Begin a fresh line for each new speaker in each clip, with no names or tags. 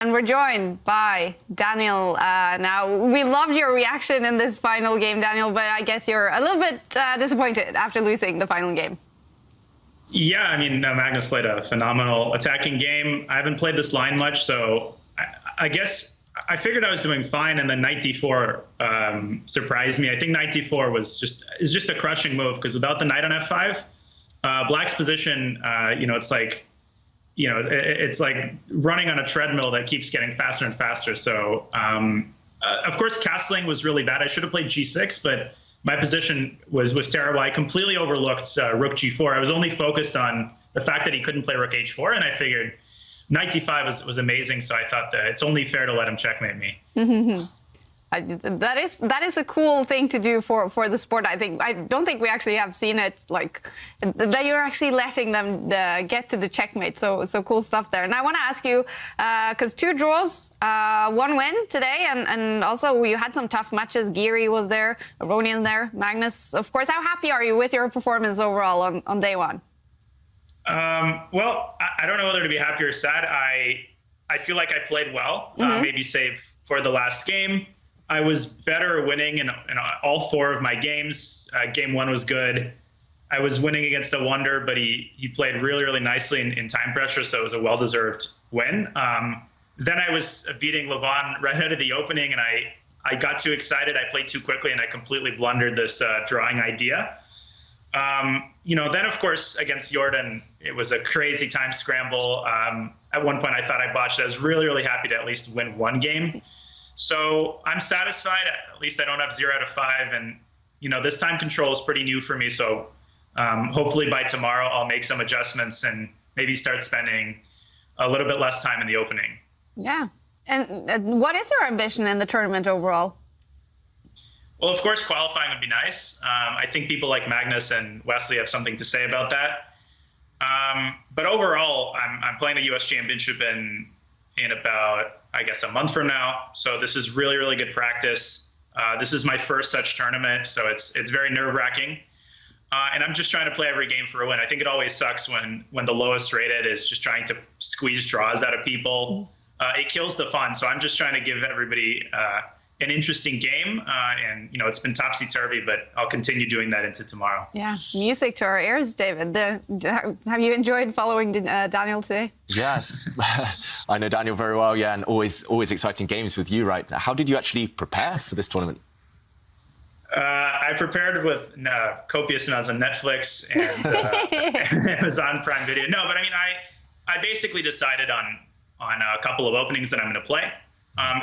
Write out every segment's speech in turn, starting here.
And we're joined by Daniel. Now, we loved your reaction in this final game, Daniel, but I guess you're a little bit disappointed after losing the final game.
Yeah, I mean, Magnus played a phenomenal attacking game. I haven't played this line much, so I guess I figured I was doing fine, and then knight d4 surprised me. I think knight d4 is just a crushing move, because without the knight on f5, Black's position, it's like running on a treadmill that keeps getting faster and faster. So, of course, castling was really bad. I should have played g6, but my position was terrible. I completely overlooked rook g4. I was only focused on the fact that he couldn't play rook h4, and I figured knight d5 was amazing. So I thought that it's only fair to let him checkmate me.
That is a cool thing to do for the sport. I don't think we actually have seen it, like that you're actually letting them get to the checkmate. So cool stuff there. And I want to ask you, because 2 draws, 1 win today, and also you had some tough matches. Geary was there, Aronian there, Magnus, of course. How happy are you with your performance overall on day 1?
Well, I don't know whether to be happy or sad. I feel like I played well, maybe save for the last game. I was better winning in all 4 of my games. Game 1 was good. I was winning against a wonder, but he played really, really nicely in time pressure, so it was a well-deserved win. Then I was beating Levon right out of the opening, and I got too excited. I played too quickly, and I completely blundered this drawing idea. Then, of course, against Jordan, it was a crazy time scramble. At one point, I thought I botched. I was really, really happy to at least win 1 game. So I'm satisfied. At least I don't have 0 out of 5. And, this time control is pretty new for me. So hopefully by tomorrow, I'll make some adjustments and maybe start spending a little bit less time in the opening.
Yeah. And what is your ambition in the tournament overall?
Well, of course, qualifying would be nice. I think people like Magnus and Wesley have something to say about that. But overall, I'm playing the U.S. Championship in about, I guess, a month from now. So this is really, really good practice. This is my first such tournament, so it's very nerve-wracking. And I'm just trying to play every game for a win. I think it always sucks when the lowest rated is just trying to squeeze draws out of people. It kills the fun. So I'm just trying to give everybody an interesting game, and it's been topsy-turvy, but I'll continue doing that into tomorrow.
Yeah, music to our ears, David. Have you enjoyed following Daniel today?
Yes, I know Daniel very well, yeah, and always exciting games with you, right? How did you actually prepare for this tournament?
I prepared with copious amounts of Netflix and Amazon Prime Video. No, but I mean, I basically decided on a couple of openings that I'm going to play.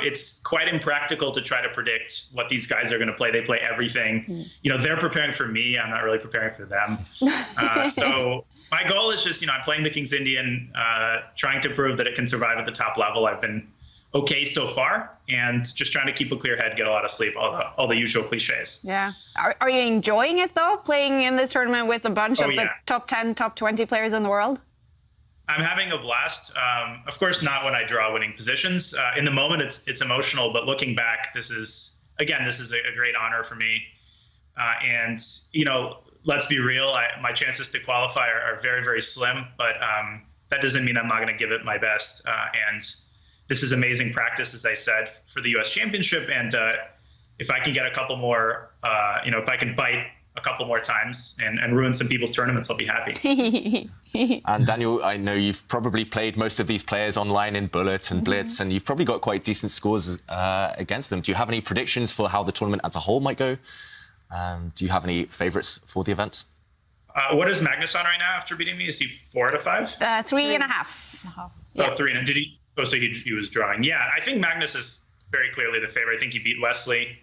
It's quite impractical to try to predict what these guys are going to play. They play everything. They're preparing for me. I'm not really preparing for them. So my goal is just, I'm playing the King's Indian, trying to prove that it can survive at the top level. I've been okay so far, and just trying to keep a clear head, get a lot of sleep, all the usual cliches.
Yeah. Are you enjoying it, though, playing in this tournament with a bunch of the top 10, top 20 players in the world?
I'm having a blast. Of course, not when I draw winning positions. In the moment, it's emotional, but looking back, this is a great honor for me. And, let's be real, my chances to qualify are very, very slim, but that doesn't mean I'm not going to give it my best. And this is amazing practice, as I said, for the U.S. Championship. And if I can get a couple more, if I can bite a couple more times and ruin some people's tournaments, I'll be happy.
And Daniel, I know you've probably played most of these players online in Bullet and Blitz, and you've probably got quite decent scores against them. Do you have any predictions for how the tournament as a whole might go? Do you have any favourites for the event?
What is Magnus on right now after beating me? Is he 4 out of 5?
3.5.
Yeah. Oh, 3. And did he? Oh, so he was drawing. Yeah, I think Magnus is very clearly the favourite. I think he beat Wesley.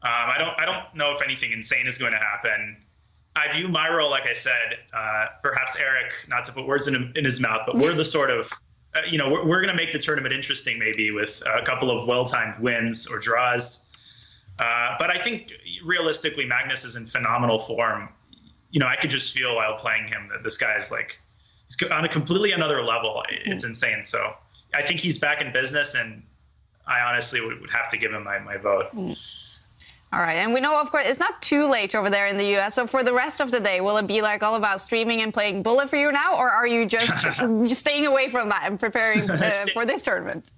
I don't know if anything insane is going to happen. I view my role, like I said, perhaps Eric, not to put words in his mouth, but we're the sort of, we're going to make the tournament interesting, maybe with a couple of well-timed wins or draws. But I think realistically, Magnus is in phenomenal form. I could just feel while playing him that this guy is he's on a completely another level. It's insane. So I think he's back in business, and I honestly would have to give him my vote.
All right, and we know, of course, it's not too late over there in the US. So for the rest of the day, will it be all about streaming and playing Bullet for you now, or are you just staying away from that and preparing for this tournament?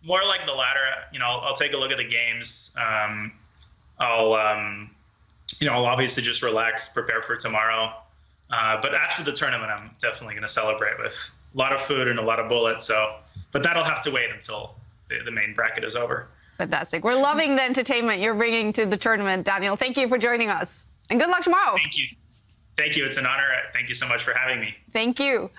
More like the latter. I'll take a look at the games. I'll I'll obviously just relax, prepare for tomorrow. But after the tournament, I'm definitely going to celebrate with a lot of food and a lot of bullets. But that'll have to wait until the main bracket is over.
Fantastic. We're loving the entertainment you're bringing to the tournament, Daniel. Thank you for joining us. And good luck tomorrow.
Thank you. Thank you. It's an honor. Thank you so much for having me.
Thank you.